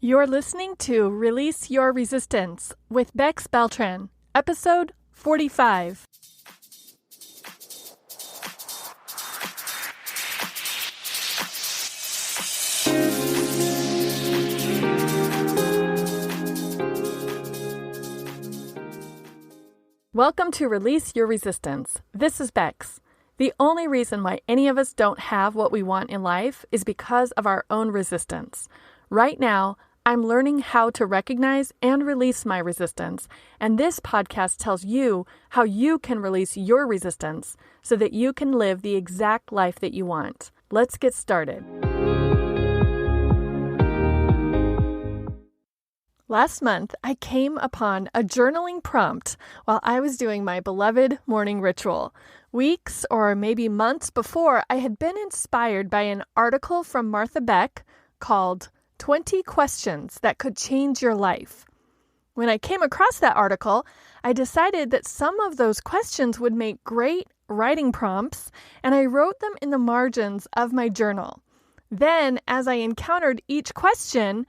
You're listening to Release Your Resistance with Bex Beltran, episode 45. Welcome to Release Your Resistance. This is Bex. The only reason why any of us don't have what we want in life is because of our own resistance. Right now, I'm learning how to recognize and release my resistance, and this podcast tells you how you can release your resistance so that you can live the exact life that you want. Let's get started. Last month, I came upon a journaling prompt while I was doing my beloved morning ritual. Weeks or maybe months before, I had been inspired by an article from Martha Beck called 20 Questions That Could Change Your Life. When I came across that article, I decided that some of those questions would make great writing prompts, and I wrote them in the margins of my journal. Then, as I encountered each question,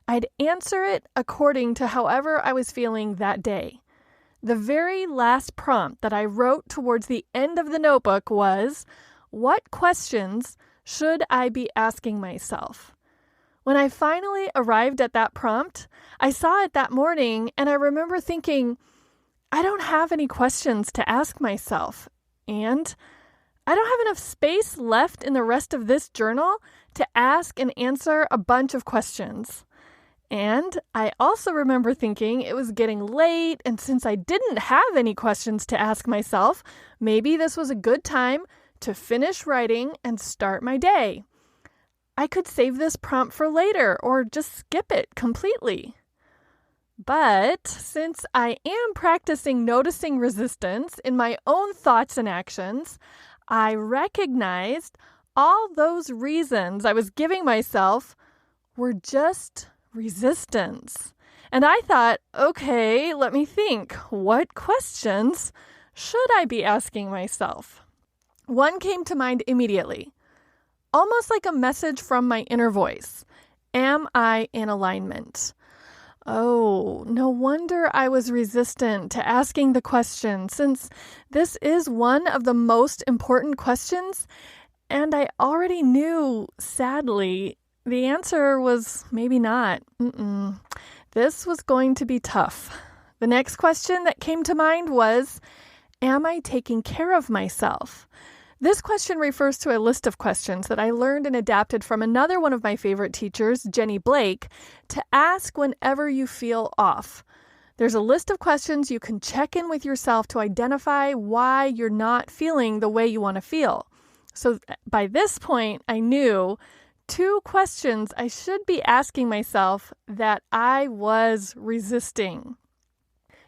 I'd answer it according to however I was feeling that day. The very last prompt that I wrote towards the end of the notebook was, what questions should I be asking myself? When I finally arrived at that prompt, I saw it that morning and I remember thinking, I don't have any questions to ask myself. And I don't have enough space left in the rest of this journal to ask and answer a bunch of questions. And I also remember thinking it was getting late, and since I didn't have any questions to ask myself, maybe this was a good time to finish writing and start my day. I could save this prompt for later or just skip it completely. But since I am practicing noticing resistance in my own thoughts and actions, I recognized all those reasons I was giving myself were just resistance. And I thought, okay, let me think. What questions should I be asking myself? One came to mind immediately. Almost like a message from my inner voice. Am I in alignment? Oh, no wonder I was resistant to asking the question, since this is one of the most important questions, and I already knew, sadly, the answer was maybe not. This was going to be tough. The next question that came to mind was, am I taking care of myself? This question refers to a list of questions that I learned and adapted from another one of my favorite teachers, Jenny Blake, to ask whenever you feel off. There's a list of questions you can check in with yourself to identify why you're not feeling the way you want to feel. So by this point, I knew 2 questions I should be asking myself that I was resisting.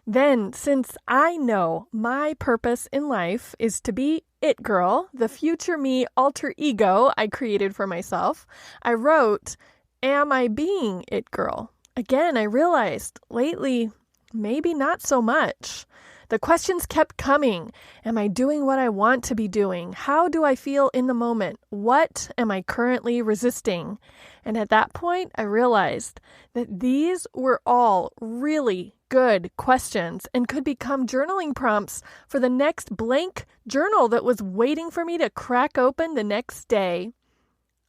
Then, since I know my purpose in life is to be it girl, the future me alter ego I created for myself, I wrote, am I being it girl? Again, I realized lately, maybe not so much. The questions kept coming. Am I doing what I want to be doing? How do I feel in the moment? What am I currently resisting? And at that point, I realized that these were all really good questions and could become journaling prompts for the next blank journal that was waiting for me to crack open the next day.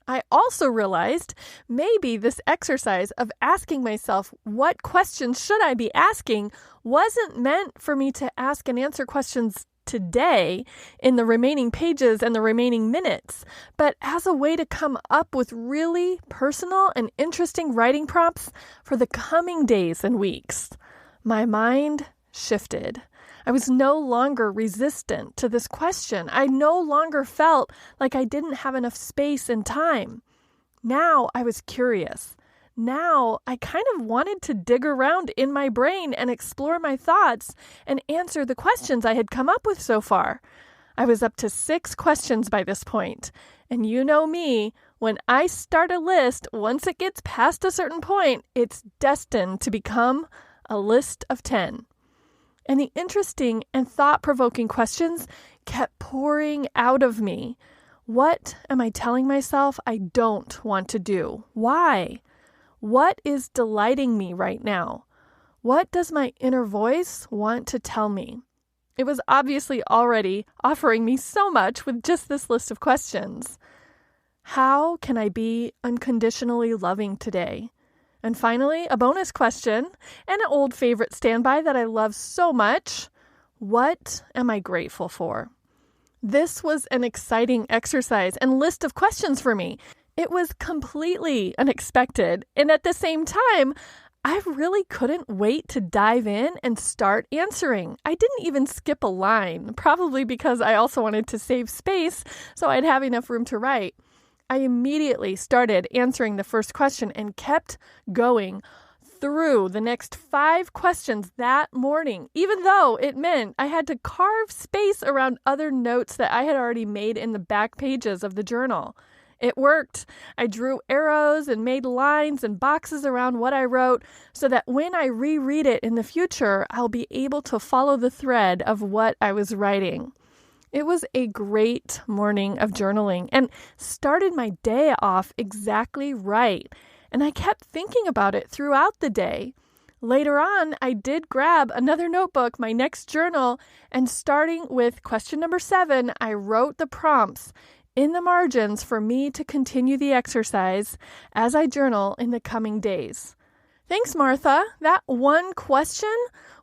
I also realized maybe this exercise of asking myself what questions should I be asking wasn't meant for me to ask and answer questions today in the remaining pages and the remaining minutes, but as a way to come up with really personal and interesting writing prompts for the coming days and weeks. My mind shifted. I was no longer resistant to this question. I no longer felt like I didn't have enough space and time. Now I was curious. Now I kind of wanted to dig around in my brain and explore my thoughts and answer the questions I had come up with so far. I was up to 6 questions by this point. And you know me, when I start a list, once it gets past a certain point, it's destined to become a list of 10. And the interesting and thought-provoking questions kept pouring out of me. What am I telling myself I don't want to do? Why? What is delighting me right now? What does my inner voice want to tell me? It was obviously already offering me so much with just this list of questions. How can I be unconditionally loving today? And finally, a bonus question and an old favorite standby that I love so much. What am I grateful for? This was an exciting exercise and list of questions for me. It was completely unexpected, and at the same time, I really couldn't wait to dive in and start answering. I didn't even skip a line, probably because I also wanted to save space so I'd have enough room to write. I immediately started answering the first question and kept going through the next 5 questions that morning, even though it meant I had to carve space around other notes that I had already made in the back pages of the journal. It worked. I drew arrows and made lines and boxes around what I wrote so that when I reread it in the future, I'll be able to follow the thread of what I was writing. It was a great morning of journaling and started my day off exactly right. And I kept thinking about it throughout the day. Later on, I did grab another notebook, my next journal, and starting with question number 7, I wrote the prompts in the margins for me to continue the exercise as I journal in the coming days. Thanks, Martha. That one question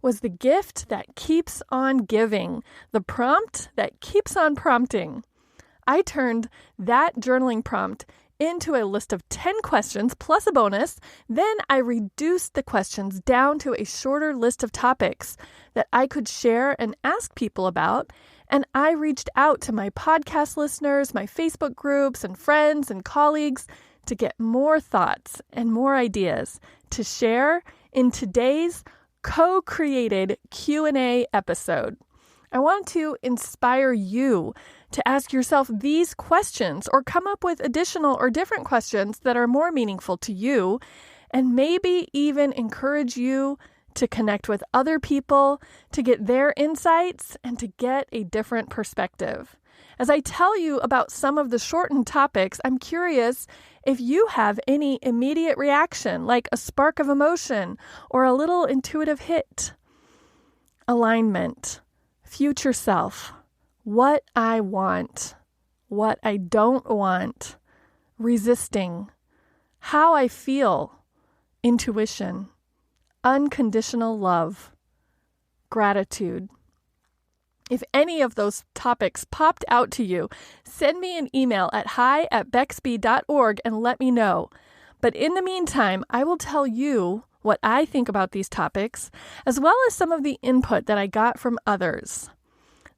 was the gift that keeps on giving, the prompt that keeps on prompting. I turned that journaling prompt into a list of 10 questions plus a bonus. Then I reduced the questions down to a shorter list of topics that I could share and ask people about. And I reached out to my podcast listeners, my Facebook groups, and friends and colleagues to get more thoughts and more ideas to share in today's co-created Q&A episode. I want to inspire you to ask yourself these questions or come up with additional or different questions that are more meaningful to you, and maybe even encourage you to connect with other people, to get their insights, and to get a different perspective. As I tell you about some of the shortened topics, I'm curious if you have any immediate reaction, like a spark of emotion or a little intuitive hit. Alignment, future self, what I want, what I don't want, resisting, how I feel, intuition, unconditional love, gratitude. If any of those topics popped out to you, send me an email at hi@bexby.org and let me know. But in the meantime, I will tell you what I think about these topics, as well as some of the input that I got from others.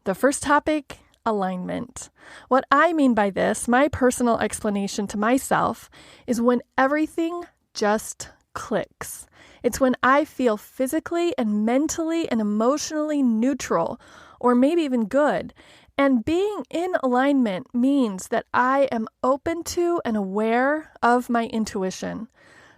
The first topic, alignment. What I mean by this, my personal explanation to myself, is when everything just clicks. It's when I feel physically and mentally and emotionally neutral, or maybe even good. And being in alignment means that I am open to and aware of my intuition.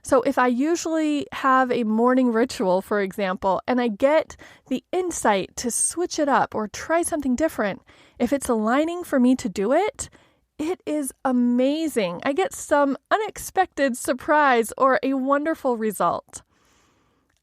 So if I usually have a morning ritual, for example, and I get the insight to switch it up or try something different, if it's aligning for me to do it, it is amazing. I get some unexpected surprise or a wonderful result.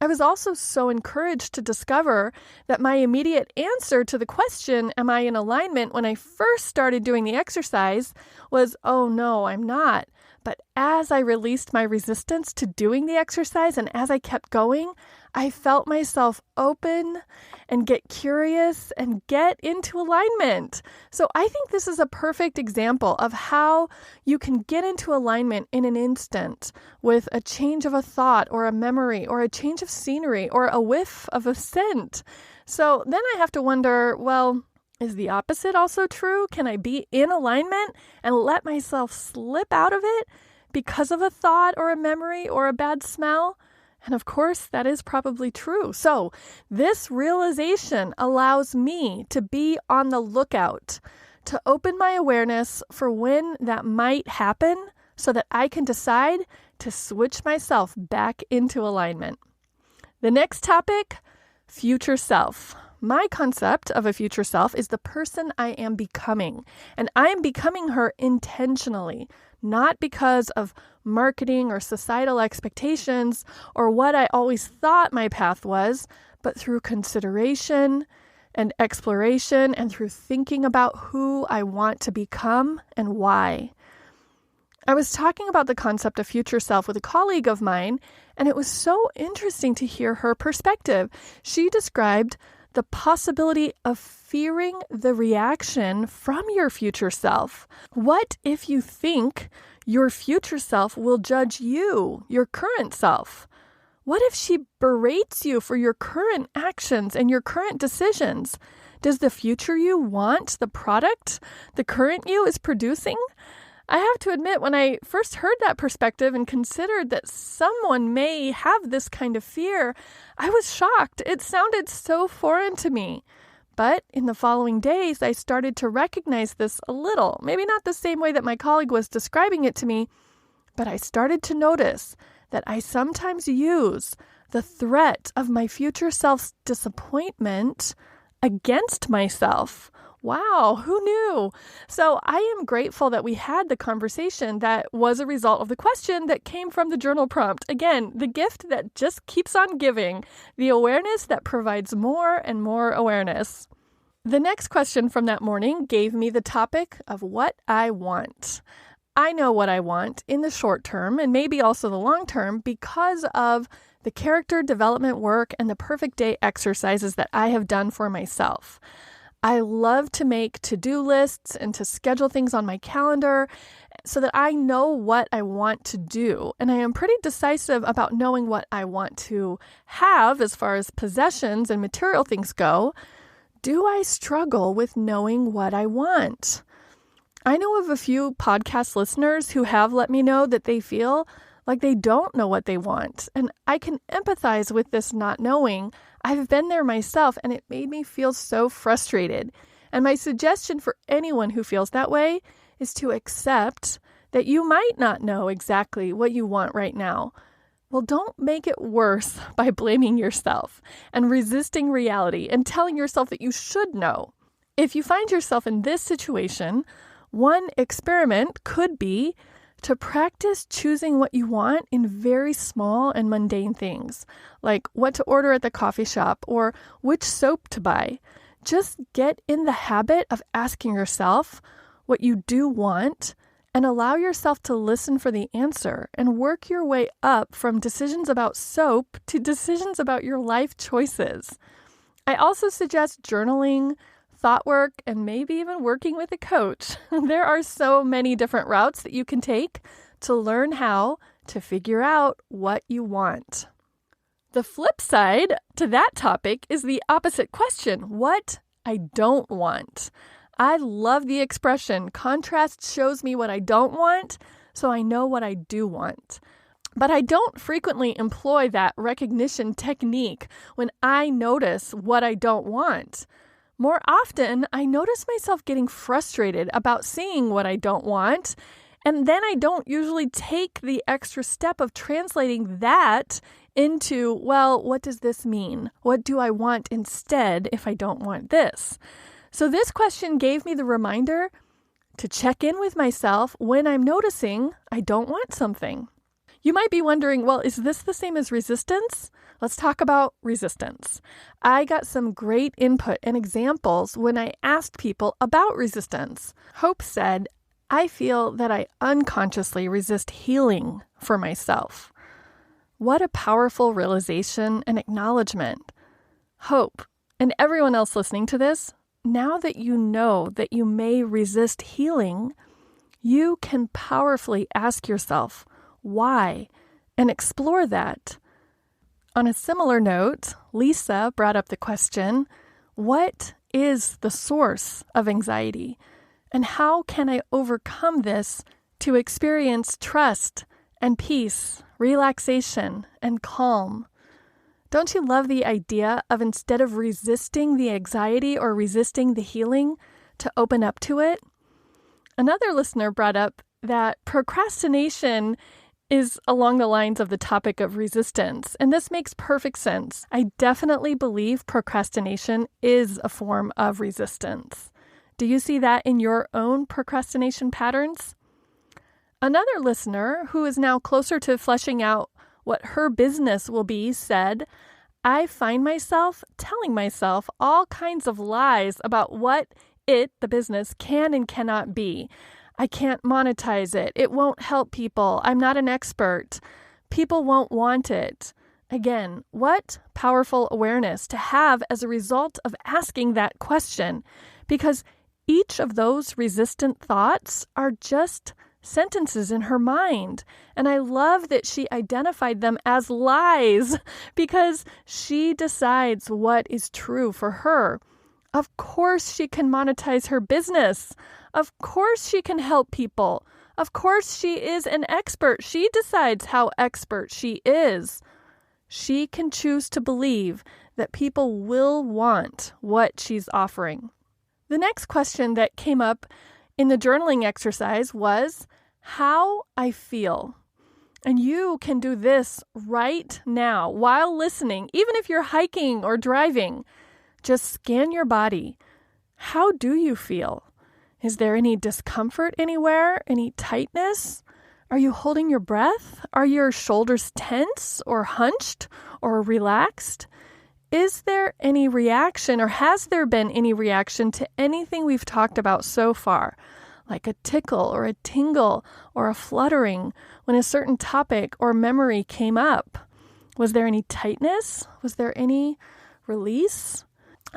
I was also so encouraged to discover that my immediate answer to the question, am I in alignment, when I first started doing the exercise was, oh no, I'm not. But as I released my resistance to doing the exercise and as I kept going, I felt myself open and get curious and get into alignment. So I think this is a perfect example of how you can get into alignment in an instant with a change of a thought or a memory or a change of scenery or a whiff of a scent. So then I have to wonder, well, is the opposite also true? Can I be in alignment and let myself slip out of it because of a thought or a memory or a bad smell? And of course, that is probably true. So this realization allows me to be on the lookout, to open my awareness for when that might happen so that I can decide to switch myself back into alignment. The next topic, future self. My concept of a future self is the person I am becoming, and I am becoming her intentionally, not because of marketing or societal expectations or what I always thought my path was, but through consideration and exploration and through thinking about who I want to become and why. I was talking about the concept of future self with a colleague of mine, and it was so interesting to hear her perspective. She described the possibility of fearing the reaction from your future self. What if you think your future self will judge you, your current self? What if she berates you for your current actions and your current decisions? Does the future you want the product the current you is producing? I have to admit, when I first heard that perspective and considered that someone may have this kind of fear, I was shocked. It sounded so foreign to me. But in the following days, I started to recognize this a little. Maybe not the same way that my colleague was describing it to me, but I started to notice that I sometimes use the threat of my future self's disappointment against myself. Wow, who knew? So I am grateful that we had the conversation that was a result of the question that came from the journal prompt. Again, the gift that just keeps on giving, the awareness that provides more and more awareness. The next question from that morning gave me the topic of what I want. I know what I want in the short term and maybe also the long term because of the character development work and the perfect day exercises that I have done for myself. I love to make to-do lists and to schedule things on my calendar so that I know what I want to do. And I am pretty decisive about knowing what I want to have as far as possessions and material things go. Do I struggle with knowing what I want? I know of a few podcast listeners who have let me know that they feel like they don't know what they want. And I can empathize with this not knowing. I've been there myself, and it made me feel so frustrated. And my suggestion for anyone who feels that way is to accept that you might not know exactly what you want right now. Well, don't make it worse by blaming yourself and resisting reality and telling yourself that you should know. If you find yourself in this situation, one experiment could be to practice choosing what you want in very small and mundane things, like what to order at the coffee shop or which soap to buy. Just get in the habit of asking yourself what you do want and allow yourself to listen for the answer and work your way up from decisions about soap to decisions about your life choices. I also suggest journaling, thought work, and maybe even working with a coach. There are so many different routes that you can take to learn how to figure out what you want. The flip side to that topic is the opposite question, what I don't want. I love the expression, contrast shows me what I don't want, so I know what I do want. But I don't frequently employ that recognition technique when I notice what I don't want. More often, I notice myself getting frustrated about seeing what I don't want, and then I don't usually take the extra step of translating that into, well, what does this mean? What do I want instead if I don't want this? So this question gave me the reminder to check in with myself when I'm noticing I don't want something. You might be wondering, well, is this the same as resistance? Let's talk about resistance. I got some great input and examples when I asked people about resistance. Hope said, I feel that I unconsciously resist healing for myself. What a powerful realization and acknowledgement. Hope, and everyone else listening to this, now that you know that you may resist healing, you can powerfully ask yourself, why? And explore that. On a similar note, Lisa brought up the question, what is the source of anxiety? And how can I overcome this to experience trust and peace, relaxation, and calm? Don't you love the idea of instead of resisting the anxiety or resisting the healing, to open up to it? Another listener brought up that procrastination is along the lines of the topic of resistance, and this makes perfect sense. I definitely believe procrastination is a form of resistance. Do you see that in your own procrastination patterns? Another listener, who is now closer to fleshing out what her business will be, said, I find myself telling myself all kinds of lies about what the business, can and cannot be. I can't monetize it. It won't help people. I'm not an expert. People won't want it. Again, what powerful awareness to have as a result of asking that question, because each of those resistant thoughts are just sentences in her mind. And I love that she identified them as lies because she decides what is true for her. Of course she can monetize her business. Of course she can help people. Of course she is an expert. She decides how expert she is. She can choose to believe that people will want what she's offering. The next question that came up in the journaling exercise was how I feel. And you can do this right now while listening, even if you're hiking or driving. Just scan your body. How do you feel? Is there any discomfort anywhere? Any tightness? Are you holding your breath? Are your shoulders tense or hunched or relaxed? Is there any reaction, or has there been any reaction to anything we've talked about so far? Like a tickle or a tingle or a fluttering when a certain topic or memory came up? Was there any tightness? Was there any release?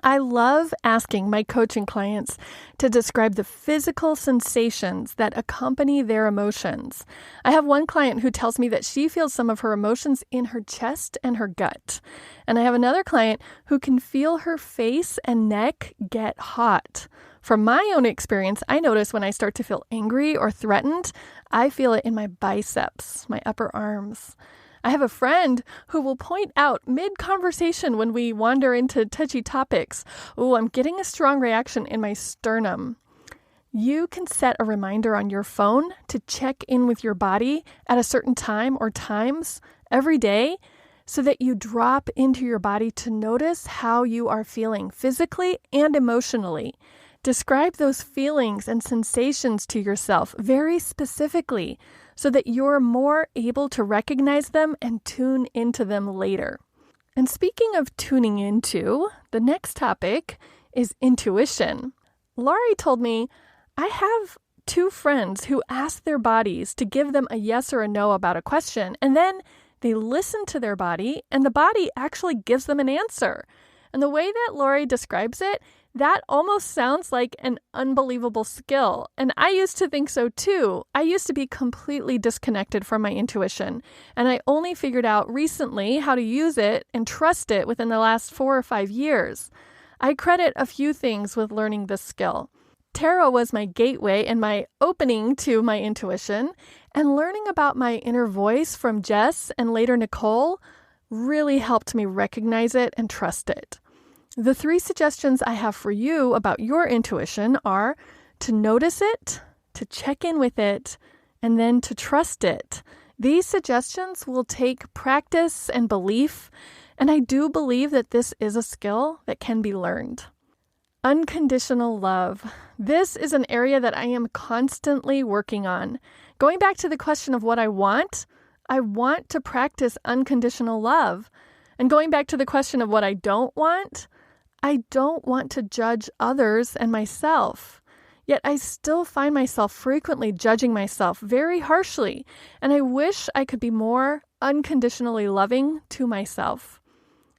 I love asking my coaching clients to describe the physical sensations that accompany their emotions. I have one client who tells me that she feels some of her emotions in her chest and her gut. And I have another client who can feel her face and neck get hot. From my own experience, I notice when I start to feel angry or threatened, I feel it in my biceps, my upper arms. I have a friend who will point out mid-conversation when we wander into touchy topics, I'm getting a strong reaction in my sternum. You can set a reminder on your phone to check in with your body at a certain time or times every day so that you drop into your body to notice how you are feeling physically and emotionally. Describe those feelings and sensations to yourself very specifically so that you're more able to recognize them and tune into them later. And speaking of tuning into, the next topic is intuition. Laurie told me, I have 2 friends who ask their bodies to give them a yes or a no about a question, and then they listen to their body, and the body actually gives them an answer. And the way that Laurie describes it, that almost sounds like an unbelievable skill. And I used to think so too. I used to be completely disconnected from my intuition. And I only figured out recently how to use it and trust it within the last 4 or 5 years. I credit a few things with learning this skill. Tarot was my gateway and my opening to my intuition. And learning about my inner voice from Jess and later Nicole really helped me recognize it and trust it. The 3 suggestions I have for you about your intuition are to notice it, to check in with it, and then to trust it. These suggestions will take practice and belief, and I do believe that this is a skill that can be learned. Unconditional love. This is an area that I am constantly working on. Going back to the question of what I want to practice unconditional love. And going back to the question of what I don't want to judge others and myself. Yet I still find myself frequently judging myself very harshly, and I wish I could be more unconditionally loving to myself.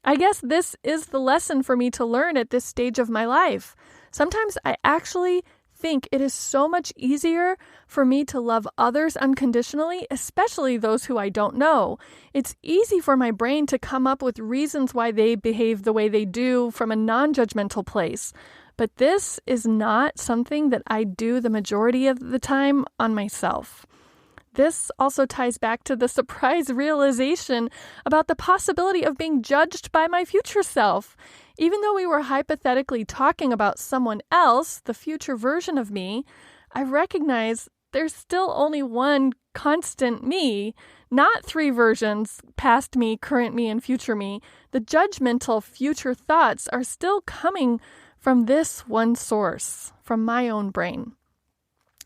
I guess this is the lesson for me to learn at this stage of my life. Sometimes I actually think it is so much easier for me to love others unconditionally, especially those who I don't know. It's easy for my brain to come up with reasons why they behave the way they do from a non-judgmental place. But this is not something that I do the majority of the time on myself. This also ties back to the surprise realization about the possibility of being judged by my future self. Even though we were hypothetically talking about someone else, the future version of me, I recognize there's still only one constant me, not 3 versions, past me, current me, and future me. The judgmental future thoughts are still coming from this one source, from my own brain.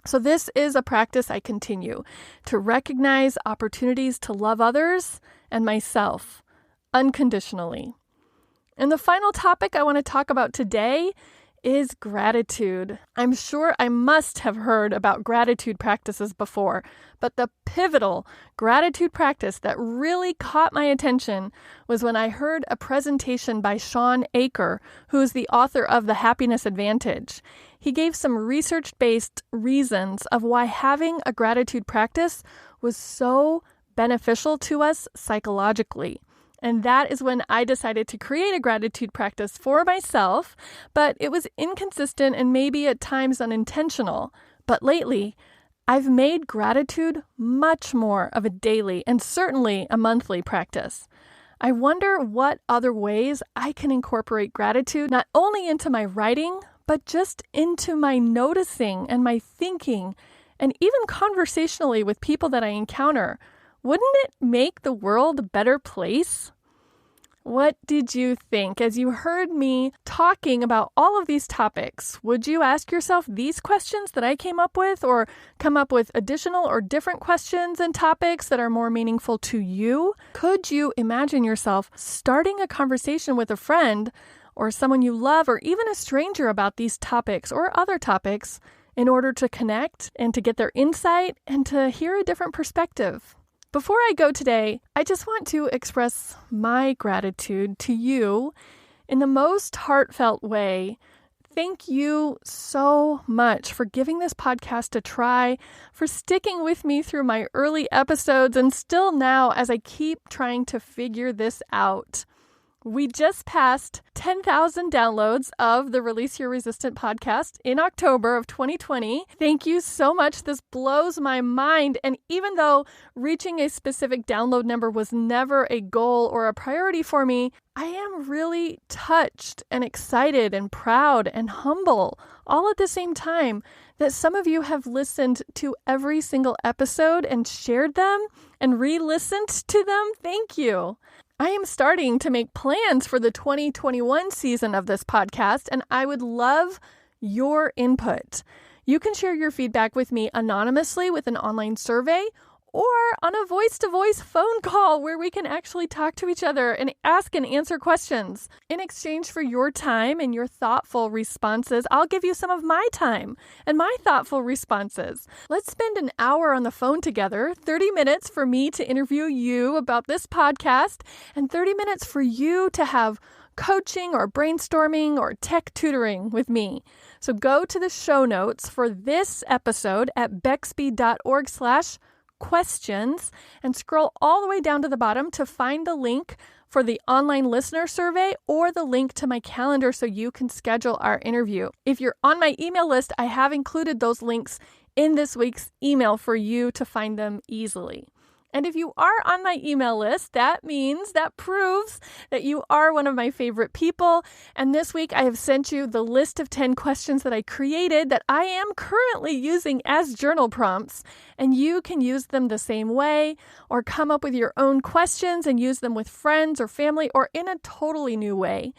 So this is a practice I continue to recognize opportunities to love others and myself unconditionally. And the final topic I want to talk about today is gratitude. I'm sure I must have heard about gratitude practices before, but the pivotal gratitude practice that really caught my attention was when I heard a presentation by Shawn Achor, who is the author of The Happiness Advantage. He gave some research-based reasons of why having a gratitude practice was so beneficial to us psychologically. And that is when I decided to create a gratitude practice for myself, but it was inconsistent and maybe at times unintentional. But lately, I've made gratitude much more of a daily and certainly a monthly practice. I wonder what other ways I can incorporate gratitude not only into my writing, but just into my noticing and my thinking, and even conversationally with people that I encounter. Wouldn't it make the world a better place? What did you think as you heard me talking about all of these topics? Would you ask yourself these questions that I came up with, or come up with additional or different questions and topics that are more meaningful to you? Could you imagine yourself starting a conversation with a friend or someone you love, or even a stranger about these topics or other topics in order to connect and to get their insight and to hear a different perspective? Before I go today, I just want to express my gratitude to you in the most heartfelt way. Thank you so much for giving this podcast a try, for sticking with me through my early episodes, and still now as I keep trying to figure this out. We just passed 10,000 downloads of the Release Your Resistance podcast in October of 2020. Thank you so much. This blows my mind. And even though reaching a specific download number was never a goal or a priority for me, I am really touched and excited and proud and humble all at the same time that some of you have listened to every single episode and shared them and re-listened to them. Thank you. I am starting to make plans for the 2021 season of this podcast, and I would love your input. You can share your feedback with me anonymously with an online survey, or on a voice-to-voice phone call where we can actually talk to each other and ask and answer questions. In exchange for your time and your thoughtful responses, I'll give you some of my time and my thoughtful responses. Let's spend an hour on the phone together, 30 minutes for me to interview you about this podcast, and 30 minutes for you to have coaching or brainstorming or tech tutoring with me. So go to the show notes for this episode at bexby.org/questions and scroll all the way down to the bottom to find the link for the online listener survey or the link to my calendar so you can schedule our interview. If you're on my email list, I have included those links in this week's email for you to find them easily. And if you are on my email list, that proves that you are one of my favorite people. And this week I have sent you the list of 10 questions that I created that I am currently using as journal prompts. And you can use them the same way or come up with your own questions and use them with friends or family or in a totally new way.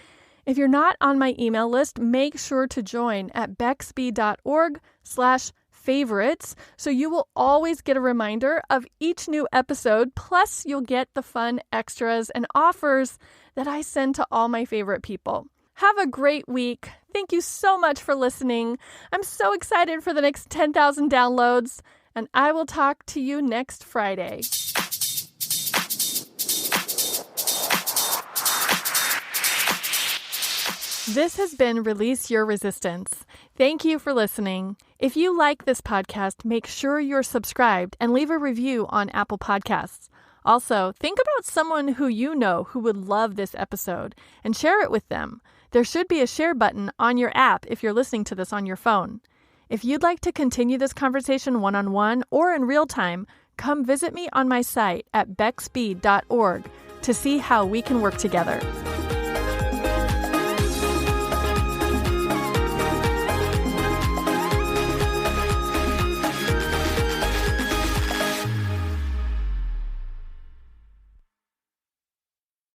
If you're not on my email list, make sure to join at bexby.org/favorites, so you will always get a reminder of each new episode, plus you'll get the fun extras and offers that I send to all my favorite people. Have a great week. Thank you so much for listening. I'm so excited for the next 10,000 downloads, and I will talk to you next Friday. This has been Release Your Resistance. Thank you for listening. If you like this podcast, make sure you're subscribed and leave a review on Apple Podcasts. Also, think about someone who you know who would love this episode and share it with them. There should be a share button on your app if you're listening to this on your phone. If you'd like to continue this conversation one-on-one or in real time, come visit me on my site at bexby.org to see how we can work together.